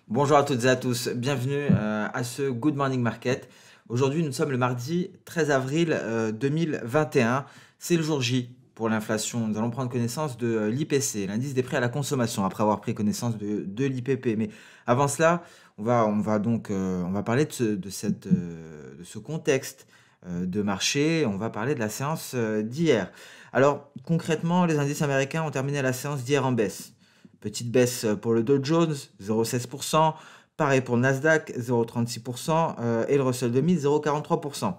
Bonjour à toutes et à tous, bienvenue à ce Good Morning Market. Aujourd'hui, nous sommes le mardi 13 avril 2021. C'est le jour J pour l'inflation. Nous allons prendre connaissance de l'IPC, l'indice des prix à la consommation, après avoir pris connaissance de l'IPP. Mais avant cela, on va parler de ce contexte de marché. On va parler de la séance d'hier. Alors, concrètement, les indices américains ont terminé la séance d'hier en baisse. Petite baisse pour le Dow Jones, 0,16%. Pareil pour le Nasdaq, 0,36%. Et le Russell 2000, 0,43%.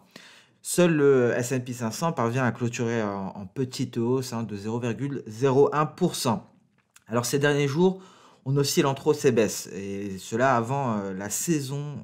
Seul le S&P 500 parvient à clôturer en petite hausse de 0,01%. Alors ces derniers jours, on oscille entre hausses et baisses. Et cela avant la saison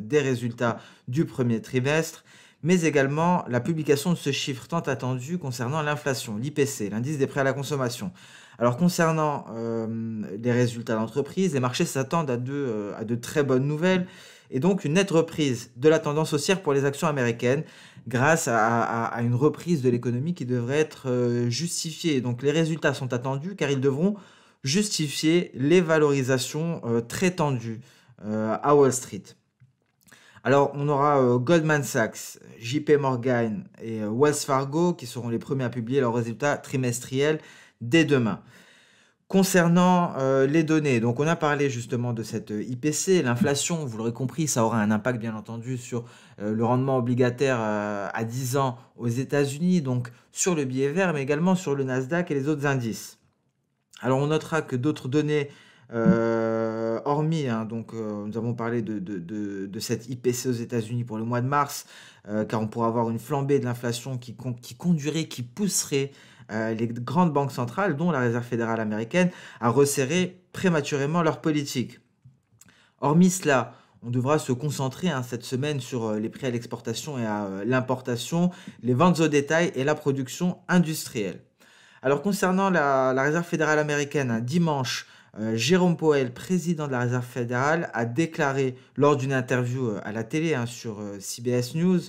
des résultats du premier trimestre, mais également la publication de ce chiffre tant attendu concernant l'inflation, l'IPC, l'indice des prix à la consommation. Alors concernant les résultats d'entreprise, les marchés s'attendent à de très bonnes nouvelles et donc une nette reprise de la tendance haussière pour les actions américaines grâce à une reprise de l'économie qui devrait être justifiée. Donc les résultats sont attendus car ils devront justifier les valorisations très tendues à Wall Street. Alors, on aura Goldman Sachs, JP Morgan et Wells Fargo qui seront les premiers à publier leurs résultats trimestriels dès demain. Concernant les données, donc on a parlé justement de cette IPC, l'inflation, vous l'aurez compris, ça aura un impact bien entendu sur le rendement obligataire à 10 ans aux États-Unis, donc sur le billet vert, mais également sur le Nasdaq et les autres indices. Alors on notera que d'autres données, hormis, nous avons parlé de cette IPC aux États-Unis pour le mois de mars, car on pourra avoir une flambée de l'inflation qui conduirait, qui pousserait les grandes banques centrales, dont la Réserve fédérale américaine, à resserrer prématurément leur politique. Hormis cela, on devra se concentrer cette semaine sur les prix à l'exportation et à l'importation, les ventes au détail et la production industrielle. Alors concernant la Réserve fédérale américaine, dimanche, Jérôme Powell, président de la Réserve fédérale, a déclaré lors d'une interview à la télé sur CBS News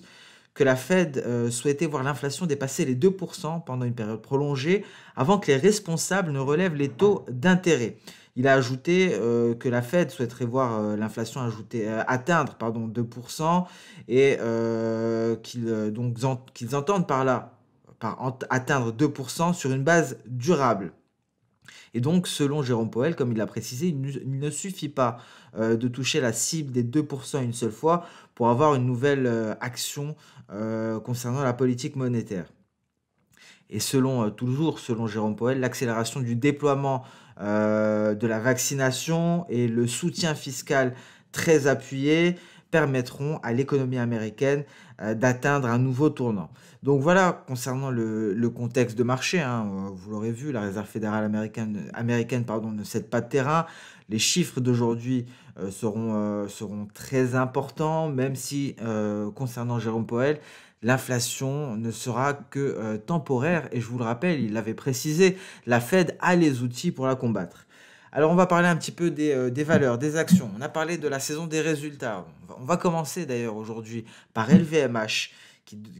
que la Fed souhaitait voir l'inflation dépasser les 2% pendant une période prolongée avant que les responsables ne relèvent les taux d'intérêt. Il a ajouté que la Fed souhaiterait voir l'inflation atteindre 2% et qu'ils entendent par là atteindre 2% sur une base durable. Et donc, selon Jérôme Powell, comme il l'a précisé, il ne suffit pas de toucher la cible des 2% une seule fois pour avoir une nouvelle action concernant la politique monétaire. Et toujours selon Jérôme Powell, l'accélération du déploiement de la vaccination et le soutien fiscal très appuyé permettront à l'économie américaine d'atteindre un nouveau tournant. Donc voilà, concernant le contexte de marché, vous l'aurez vu, la Réserve fédérale américaine ne cède pas de terrain. Les chiffres d'aujourd'hui seront très importants, même si, concernant Jérôme Powell, l'inflation ne sera que temporaire. Et je vous le rappelle, il l'avait précisé, la Fed a les outils pour la combattre. Alors on va parler un petit peu des valeurs, des actions. On a parlé de la saison des résultats. On va commencer d'ailleurs aujourd'hui par LVMH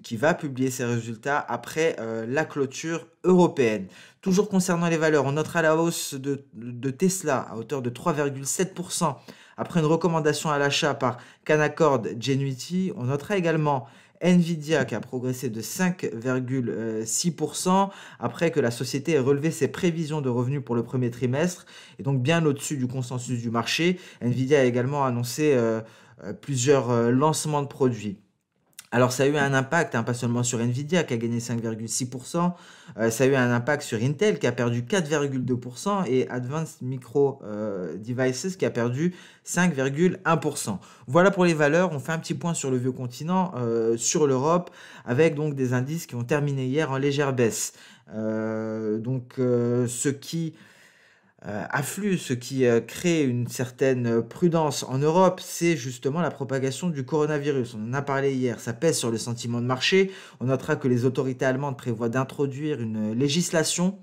qui va publier ses résultats après la clôture européenne. Toujours concernant les valeurs, on notera la hausse de Tesla à hauteur de 3,7% après une recommandation à l'achat par Canaccord Genuity. On notera également Nvidia qui a progressé de 5,6% après que la société ait relevé ses prévisions de revenus pour le premier trimestre et donc bien au-dessus du consensus du marché. Nvidia a également annoncé plusieurs lancements de produits. Alors ça a eu un impact, pas seulement sur Nvidia qui a gagné 5,6%, ça a eu un impact sur Intel qui a perdu 4,2% et Advanced Micro Devices qui a perdu 5,1%. Voilà pour les valeurs, on fait un petit point sur le vieux continent, sur l'Europe, avec donc des indices qui ont terminé hier en légère baisse. Ce qui afflue, ce qui crée une certaine prudence en Europe, c'est justement la propagation du coronavirus. On en a parlé hier, ça pèse sur le sentiment de marché. On notera que les autorités allemandes prévoient d'introduire une législation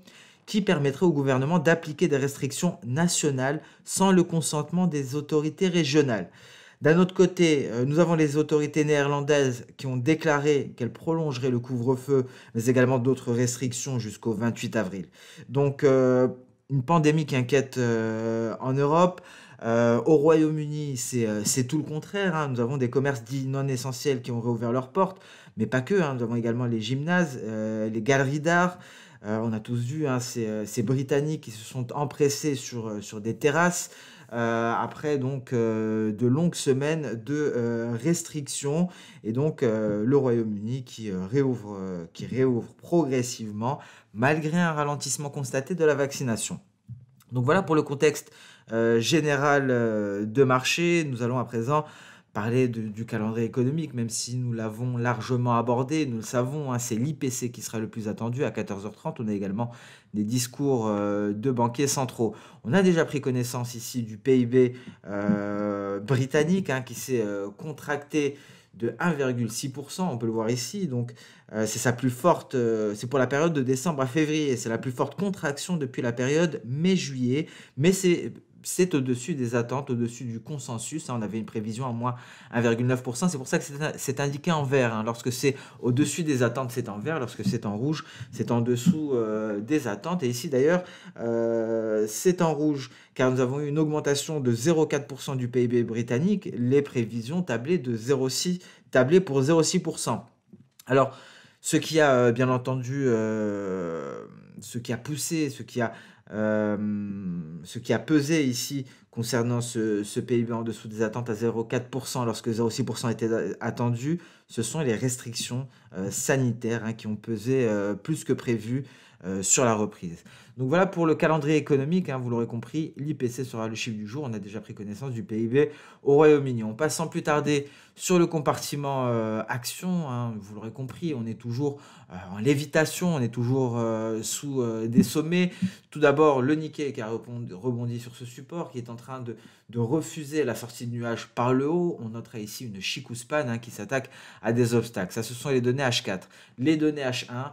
qui permettrait au gouvernement d'appliquer des restrictions nationales sans le consentement des autorités régionales. D'un autre côté, nous avons les autorités néerlandaises qui ont déclaré qu'elles prolongeraient le couvre-feu, mais également d'autres restrictions jusqu'au 28 avril. Donc, une pandémie qui inquiète en Europe. Au Royaume-Uni, c'est tout le contraire, hein. Nous avons des commerces dits non essentiels qui ont réouvert leurs portes, mais pas que, hein. Nous avons également les gymnases, les galeries d'art. On a tous vu, hein, ces Britanniques qui se sont empressés sur des terrasses, après donc de longues semaines de restrictions. Et donc le Royaume-Uni qui réouvre progressivement malgré un ralentissement constaté de la vaccination. Donc voilà pour le contexte général de marché. Nous allons à présent parler du calendrier économique, même si nous l'avons largement abordé. Nous le savons, hein, c'est l'IPC qui sera le plus attendu à 14h30. On a également des discours de banquiers centraux. On a déjà pris connaissance ici du PIB britannique, hein, qui s'est contracté de 1,6%, on peut le voir ici. Donc c'est sa plus forte, c'est pour la période de décembre à février, c'est la plus forte contraction depuis la période mai-juillet, mais c'est au-dessus des attentes, au-dessus du consensus, hein. On avait une prévision à moins 1,9%, c'est pour ça que c'est indiqué en vert, hein. Lorsque c'est au-dessus des attentes, c'est en vert, lorsque c'est en rouge, c'est en dessous des attentes. Et ici d'ailleurs, c'est en rouge, car nous avons eu une augmentation de 0,4% du PIB britannique, les prévisions tablaient pour 0,6%. Alors, ce qui a bien entendu, ce qui a poussé, ce qui a pesé ici concernant ce PIB en dessous des attentes à 0,4% lorsque 0,6% était attendu, ce sont les restrictions sanitaires, hein, qui ont pesé plus que prévu sur la reprise. Donc voilà pour le calendrier économique, hein, vous l'aurez compris, l'IPC sera le chiffre du jour. On a déjà pris connaissance du PIB au Royaume-Uni. On passe sans plus tarder sur le compartiment action, hein, vous l'aurez compris, on est toujours en lévitation, on est toujours sous des sommets. Tout d'abord, le Nikkei qui a rebondi sur ce support, qui est en train de refuser la sortie de nuages par le haut. On notera ici une Chikuspan, hein, qui s'attaque à des obstacles. Ça, ce sont les données H4. Les données H1,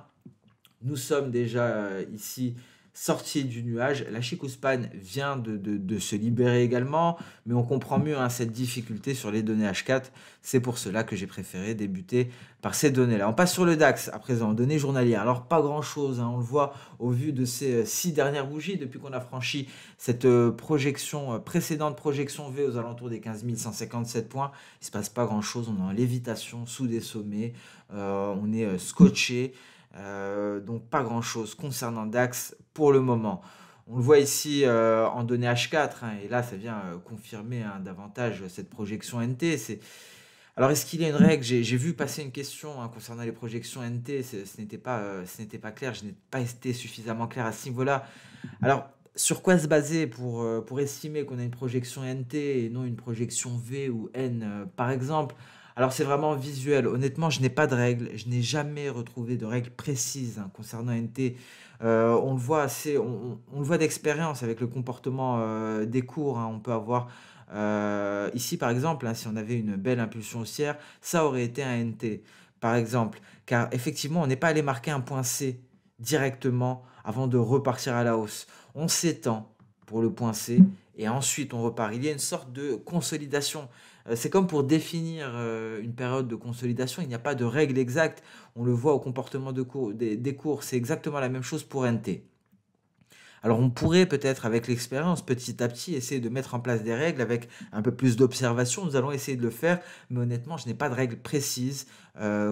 nous sommes déjà ici sortis du nuage. La Chikuspan vient de se libérer également, mais on comprend mieux, hein, cette difficulté sur les données H4. C'est pour cela que j'ai préféré débuter par ces données-là. On passe sur le DAX à présent, données journalières. Alors pas grand-chose, hein, on le voit au vu de ces 6 dernières bougies, depuis qu'on a franchi cette précédente projection V aux alentours des 15 157 points. Il ne se passe pas grand-chose, on est en lévitation sous des sommets, on est scotché. Donc pas grand chose concernant DAX pour le moment. On le voit ici en données H4, hein, et là ça vient confirmer, hein, davantage cette projection NT. Alors est-ce qu'il y a une règle? J'ai vu passer une question, hein, concernant les projections NT, ce n'était pas clair, je n'ai pas été suffisamment clair à ce niveau-là. Alors sur quoi se baser pour estimer qu'on a une projection NT et non une projection V ou N par exemple? Alors c'est vraiment visuel. Honnêtement, je n'ai pas de règles. Je n'ai jamais retrouvé de règles précises, hein, concernant NT. On le voit on le voit d'expérience avec le comportement des cours, hein. On peut avoir ici par exemple, hein, si on avait une belle impulsion haussière, ça aurait été un NT par exemple. Car effectivement, on n'est pas allé marquer un point C directement avant de repartir à la hausse. On s'étend pour le point C et ensuite on repart. Il y a une sorte de consolidation. C'est comme pour définir une période de consolidation, il n'y a pas de règle exacte. On le voit au comportement des cours, c'est exactement la même chose pour NT. Alors on pourrait peut-être avec l'expérience petit à petit essayer de mettre en place des règles avec un peu plus d'observation. Nous allons essayer de le faire, mais honnêtement je n'ai pas de règles précises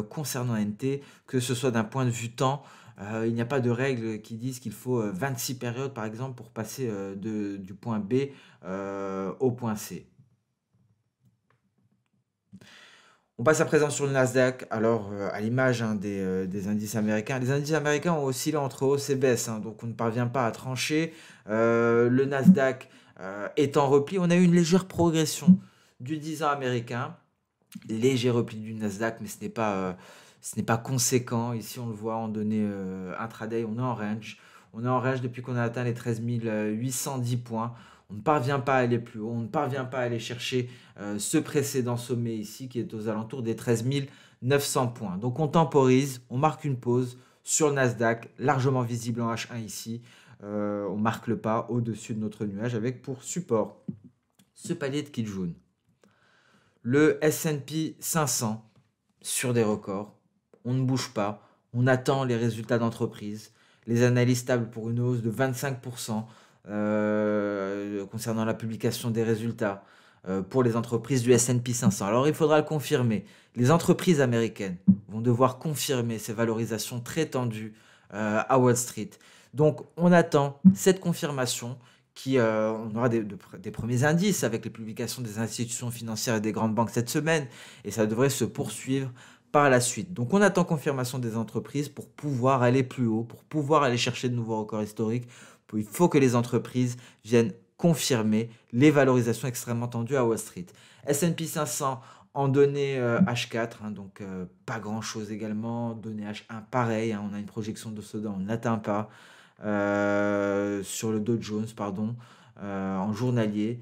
concernant NT, que ce soit d'un point de vue temps. Il n'y a pas de règles qui disent qu'il faut 26 périodes par exemple pour passer du point B au point C. On passe à présent sur le Nasdaq. Alors, à l'image, hein, des indices américains, les indices américains ont oscillé entre hausse et baisse, hein, donc on ne parvient pas à trancher. Le Nasdaq est en repli. On a eu une légère progression du 10 ans américain, léger repli du Nasdaq, mais ce n'est pas conséquent. Ici, on le voit en données intraday, on est en range. On est en range depuis qu'on a atteint les 13 810 points. On ne parvient pas à aller plus haut, on ne parvient pas à aller chercher ce précédent sommet ici qui est aux alentours des 13 900 points. Donc on temporise, on marque une pause sur le Nasdaq, largement visible en H1 ici. On marque le pas au-dessus de notre nuage avec pour support ce palier de Kijun. Le S&P 500 sur des records, on ne bouge pas, on attend les résultats d'entreprise. Les analyses tablent pour une hausse de 25%. concernant la publication des résultats pour les entreprises du S&P 500. Alors il faudra le confirmer. Les entreprises américaines vont devoir confirmer ces valorisations très tendues à Wall Street. Donc on attend cette confirmation on aura des premiers indices avec les publications des institutions financières et des grandes banques cette semaine, et ça devrait se poursuivre par la suite. Donc on attend confirmation des entreprises pour pouvoir aller plus haut, pour pouvoir aller chercher de nouveaux records historiques. Il faut que les entreprises viennent confirmer les valorisations extrêmement tendues à Wall Street. S&P 500 en données H4, donc pas grand-chose également. Données H1 pareil, on a une projection de ce on n'atteint pas. Sur le Dow Jones, pardon, en journalier.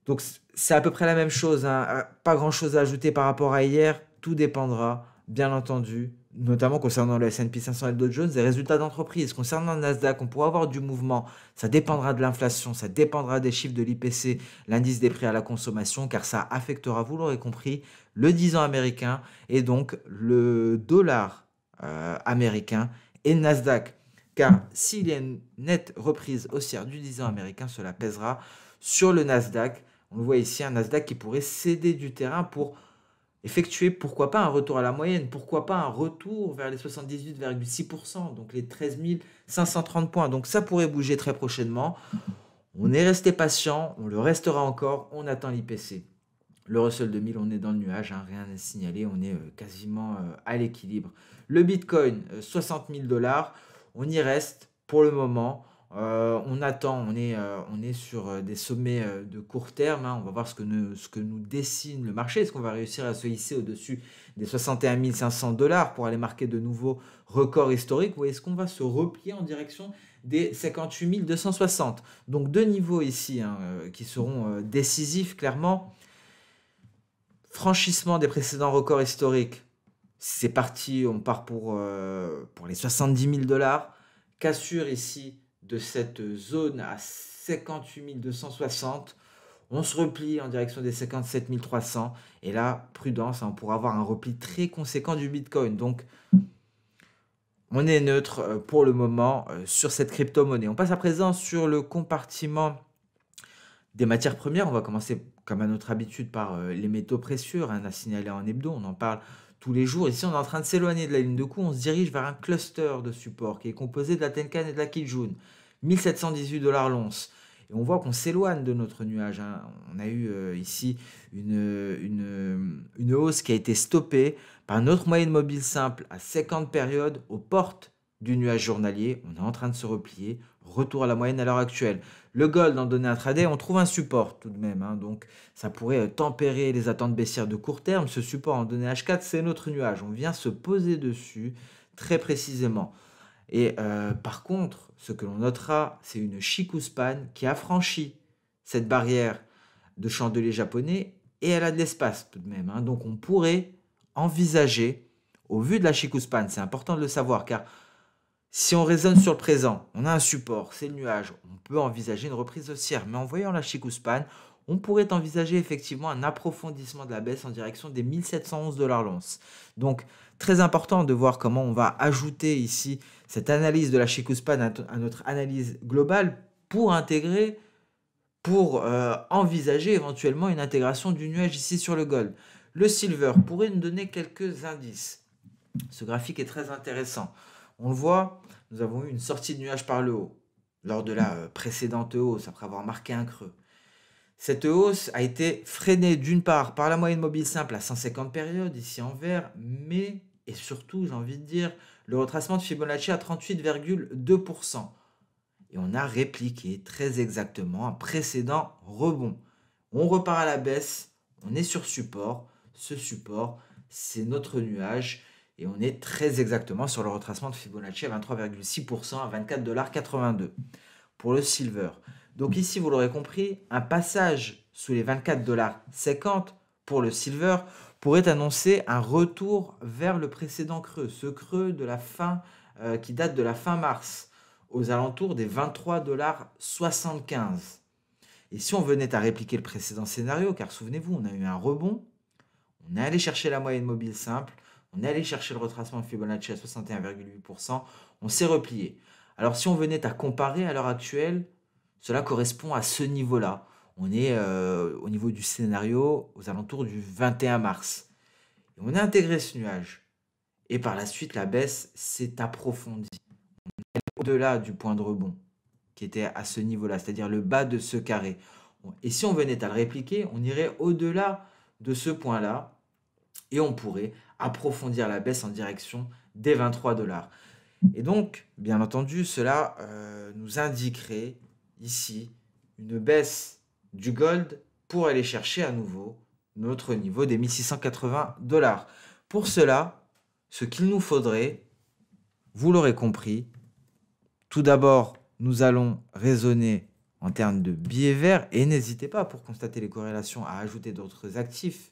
Donc c'est à peu près la même chose, hein. Pas grand-chose à ajouter par rapport à hier. Tout dépendra, bien entendu, notamment concernant le S&P 500 et le Dow Jones, des résultats d'entreprise. Concernant le Nasdaq, on pourra avoir du mouvement. Ça dépendra de l'inflation, ça dépendra des chiffres de l'IPC, l'indice des prix à la consommation, car ça affectera, vous l'aurez compris, le 10 ans américain et donc le dollar américain et le Nasdaq. Car s'il y a une nette reprise haussière du 10 ans américain, cela pèsera sur le Nasdaq. On le voit ici, un Nasdaq qui pourrait céder du terrain pour effectuer, pourquoi pas, un retour à la moyenne, pourquoi pas un retour vers les 78,6%, donc les 13 530 points. Donc ça pourrait bouger très prochainement. On est resté patient, on le restera encore, on attend l'IPC. Le Russell 2000, on est dans le nuage, rien n'est signalé, on est quasiment à l'équilibre. Le Bitcoin, 60 000 $. On y reste pour le moment. On attend, on est sur des sommets de court terme. On va voir ce que nous dessine le marché. Est-ce qu'on va réussir à se hisser au-dessus des 61 500 $ pour aller marquer de nouveaux records historiques, ou est-ce qu'on va se replier en direction des 58 260? Donc deux niveaux ici qui seront décisifs clairement. Franchissement des précédents records historiques. C'est parti, on part pour les 70 000 $. Cassure ici de cette zone à 58 260. On se replie en direction des 57 300. Et là, prudence, on pourra avoir un repli très conséquent du Bitcoin. Donc, on est neutre pour le moment sur cette crypto-monnaie. On passe à présent sur le compartiment des matières premières. On va commencer, comme à notre habitude, par les métaux précieux. Rien à signaler en hebdo, on en parle tous les jours. Ici, on est en train de s'éloigner de la ligne de coup. On se dirige vers un cluster de support qui est composé de la Tenkan et de la Kijun. 1718 $ l'once. Et on voit qu'on s'éloigne de notre nuage. On a eu ici une hausse qui a été stoppée par notre moyenne mobile simple à 50 périodes aux portes du nuage journalier. On est en train de se replier. Retour à la moyenne à l'heure actuelle. Le gold en données intraday, on trouve un support tout de même. Donc ça pourrait tempérer les attentes baissières de court terme. Ce support en données H4, c'est notre nuage. On vient se poser dessus très précisément. Et par contre, ce que l'on notera, c'est une Chikou-span qui a franchi cette barrière de chandelier japonais et elle a de l'espace tout de même. Donc on pourrait envisager, au vu de la Chikou-span, c'est important de le savoir, car si on raisonne sur le présent, on a un support, c'est le nuage, on peut envisager une reprise haussière. Mais en voyant la Chikou-span, on pourrait envisager effectivement un approfondissement de la baisse en direction des 1711 $ l'once. Donc, très important de voir comment on va ajouter ici cette analyse de la Chikou-span à notre analyse globale pour intégrer, pour envisager éventuellement une intégration du nuage ici sur le gold. Le silver pourrait nous donner quelques indices. Ce graphique est très intéressant. On le voit, nous avons eu une sortie de nuage par le haut lors de la précédente hausse après avoir marqué un creux. Cette hausse a été freinée d'une part par la moyenne mobile simple à 150 périodes, ici en vert, mais, et surtout, j'ai envie de dire, le retracement de Fibonacci à 38,2%. Et on a répliqué très exactement un précédent rebond. On repart à la baisse, on est sur support. Ce support, c'est notre nuage. Et on est très exactement sur le retracement de Fibonacci à 23,6% à 24,82 $ pour le silver. Donc ici, vous l'aurez compris, un passage sous les 24,50 $ pour le silver pourrait annoncer un retour vers le précédent creux, ce creux de la fin qui date de la fin mars, aux alentours des 23,75 $. Et si on venait à répliquer le précédent scénario, car souvenez-vous, on a eu un rebond, on est allé chercher la moyenne mobile simple, on est allé chercher le retracement de Fibonacci à 61,8%, on s'est replié. Alors si on venait à comparer à l'heure actuelle, Cela correspond à ce niveau-là. On est au niveau du scénario aux alentours du 21 mars. Et on a intégré ce nuage. Et par la suite, la baisse s'est approfondie au-delà du point de rebond qui était à ce niveau-là, c'est-à-dire le bas de ce carré. Et si on venait à le répliquer, on irait au-delà de ce point-là et on pourrait approfondir la baisse en direction des 23 dollars. Et donc, bien entendu, cela nous indiquerait ici une baisse du gold pour aller chercher à nouveau notre niveau des 1680 dollars. Pour cela, ce qu'il nous faudrait, vous l'aurez compris, tout d'abord, nous allons raisonner en termes de billets verts et n'hésitez pas pour constater les corrélations à ajouter d'autres actifs.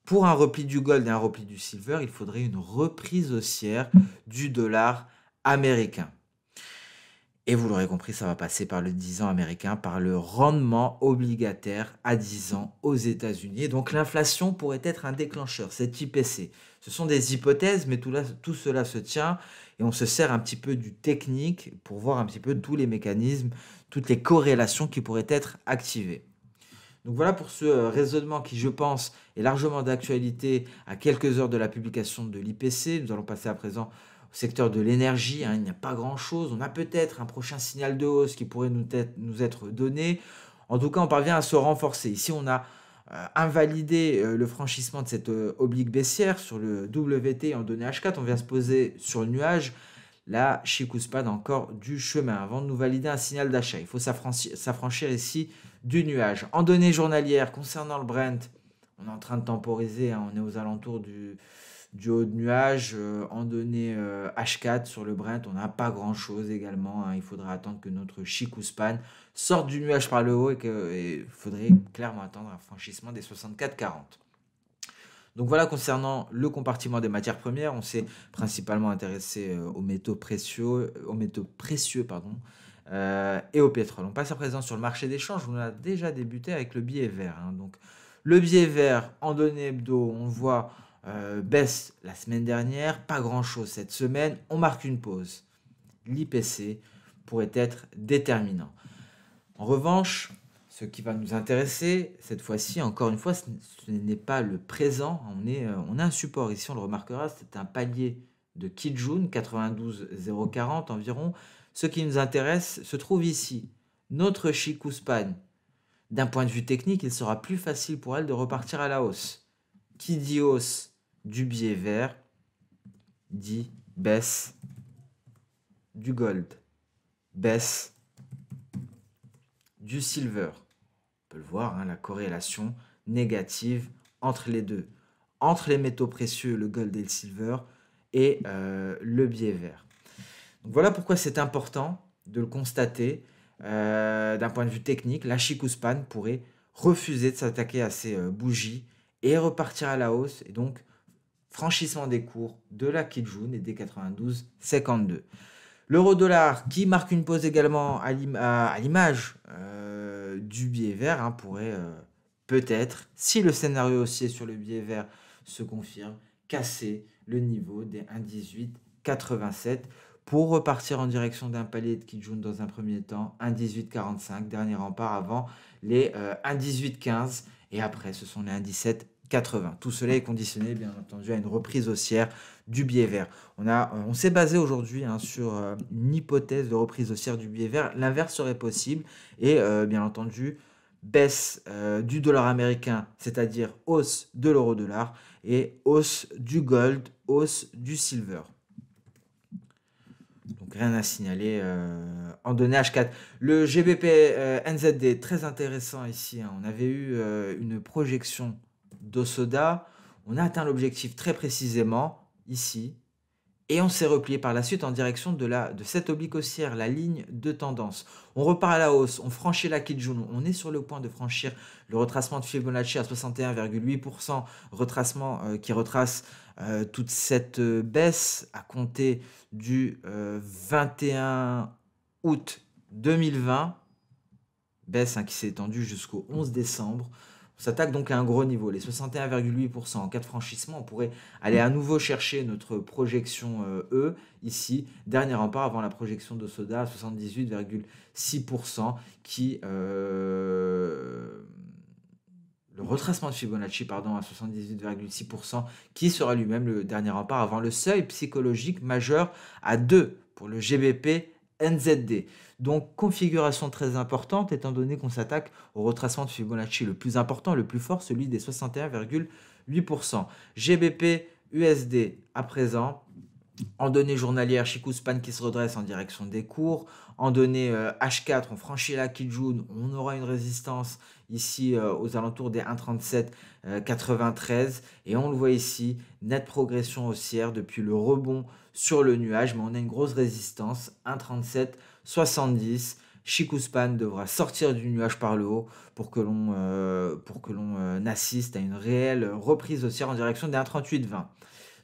Pour un repli du gold et un repli du silver, il faudrait une reprise haussière du dollar américain. Et vous l'aurez compris, ça va passer par le 10 ans américain, par le rendement obligataire à 10 ans aux États-Unis. Donc l'inflation pourrait être un déclencheur, cet IPC. Ce sont des hypothèses, mais tout cela se tient et on se sert un petit peu du technique pour voir un petit peu tous les mécanismes, toutes les corrélations qui pourraient être activées. Donc voilà pour ce raisonnement qui, je pense, est largement d'actualité à quelques heures de la publication de l'IPC. Nous allons passer à présent au secteur de l'énergie. Il n'y a pas grand-chose. On a peut-être un prochain signal de hausse qui pourrait nous être donné. En tout cas, on parvient à se renforcer. Ici, on a invalidé le franchissement de cette oblique baissière sur le WT en données H4. On vient se poser sur le nuage. La Chicouspan a encore du chemin avant de nous valider un signal d'achat. Il faut s'affranchir ici du nuage. En données journalières, concernant le Brent, on est en train de temporiser, on est aux alentours du haut de nuage. En données H4 sur le Brent, on n'a pas grand-chose également. Il faudra attendre que notre Chicouspan sorte du nuage par le haut et il faudrait clairement attendre un franchissement des 64,40. Donc voilà, concernant le compartiment des matières premières, on s'est principalement intéressé aux métaux précieux, et au pétrole. On passe à présent sur le marché d'échange. On a déjà débuté avec le billet vert. Donc le billet vert en données hebdo, on voit baisse la semaine dernière, pas grand-chose cette semaine. On marque une pause. L'IPC pourrait être déterminant. En revanche, ce qui va nous intéresser, cette fois-ci, encore une fois, ce n'est pas le présent. On a un support ici, on le remarquera, c'est un palier de Kijun, 92,040 environ. Ce qui nous intéresse se trouve ici. Notre Chicouspan, d'un point de vue technique, il sera plus facile pour elle de repartir à la hausse. Qui dit hausse du billet vert, dit baisse du gold, baisse du silver. On peut le voir, la corrélation négative entre les deux, entre les métaux précieux, le gold et le silver, et le billet vert. Donc voilà pourquoi c'est important de le constater d'un point de vue technique. La Chicouspan pourrait refuser de s'attaquer à ces bougies et repartir à la hausse, et donc franchissement des cours de la Kijun et des 92,52. L'euro-dollar qui marque une pause également à l'image du billet vert pourrait peut-être, si le scénario haussier sur le billet vert se confirme, casser le niveau des 1,1887 pour repartir en direction d'un palier de Kijun dans un premier temps, 1,1845, dernier rempart avant les 1,1815 et après ce sont les 1,1780. Tout cela est conditionné bien entendu à une reprise haussière du billet vert. On s'est basé aujourd'hui sur une hypothèse de reprise haussière du billet vert. L'inverse serait possible et bien entendu baisse du dollar américain, c'est-à-dire hausse de l'euro-dollar et hausse du gold, hausse du silver. Donc rien à signaler en données H4. Le GBP NZD, très intéressant ici. On avait eu une projection d'Osoda. On a atteint l'objectif très précisément ici. Et on s'est replié par la suite en direction de cette oblique haussière, la ligne de tendance. On repart à la hausse, on franchit la Kijun, on est sur le point de franchir le retracement de Fibonacci à 61,8%, retracement qui retrace toute cette baisse à compter du 21 août 2020, baisse qui s'est étendue jusqu'au 11 décembre. On s'attaque donc à un gros niveau, les 61,8%. En cas de franchissement, on pourrait aller à nouveau chercher notre projection E, ici, dernier rempart avant la projection de Soda à 78,6%, le retracement de Fibonacci, pardon, à 78,6%, qui sera lui-même le dernier rempart avant le seuil psychologique majeur à 2 pour le GBP NZD. Donc, configuration très importante, étant donné qu'on s'attaque au retracement de Fibonacci le plus important, le plus fort, celui des 61,8%. GBP USD à présent. En données journalières, Chikou-Span qui se redresse en direction des cours. En données H4, on franchit la Kijun, on aura une résistance ici aux alentours des 1,3793. Et on le voit ici, nette progression haussière depuis le rebond sur le nuage, mais on a une grosse résistance, 1,3770. Chikou-Span devra sortir du nuage par le haut pour que l'on assiste à une réelle reprise haussière en direction des 1,3820.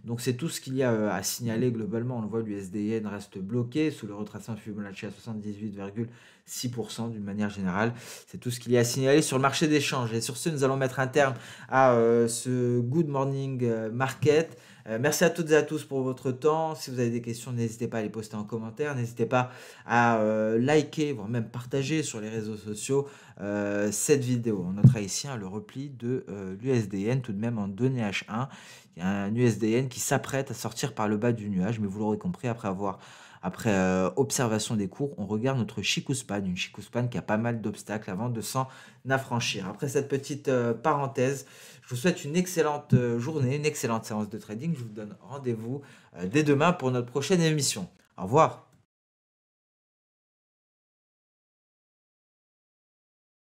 Donc c'est tout ce qu'il y a à signaler globalement. On le voit, l'USDN reste bloqué sous le retracement de Fibonacci à 78,6% d'une manière générale. C'est tout ce qu'il y a à signaler sur le marché d'échange. Et sur ce, nous allons mettre un terme à ce Good Morning Market. Merci à toutes et à tous pour votre temps. Si vous avez des questions, n'hésitez pas à les poster en commentaire. N'hésitez pas à liker, voire même partager sur les réseaux sociaux cette vidéo. On notera ici le repli de l'USDN tout de même en données H1. Il y a un USDN qui s'apprête à sortir par le bas du nuage, mais vous l'aurez compris, après observation des cours, on regarde notre Chikou-Span, une Chikou-Span qui a pas mal d'obstacles avant de s'en affranchir. Après cette petite parenthèse, je vous souhaite une excellente journée, une excellente séance de trading. Je vous donne rendez-vous dès demain pour notre prochaine émission. Au revoir.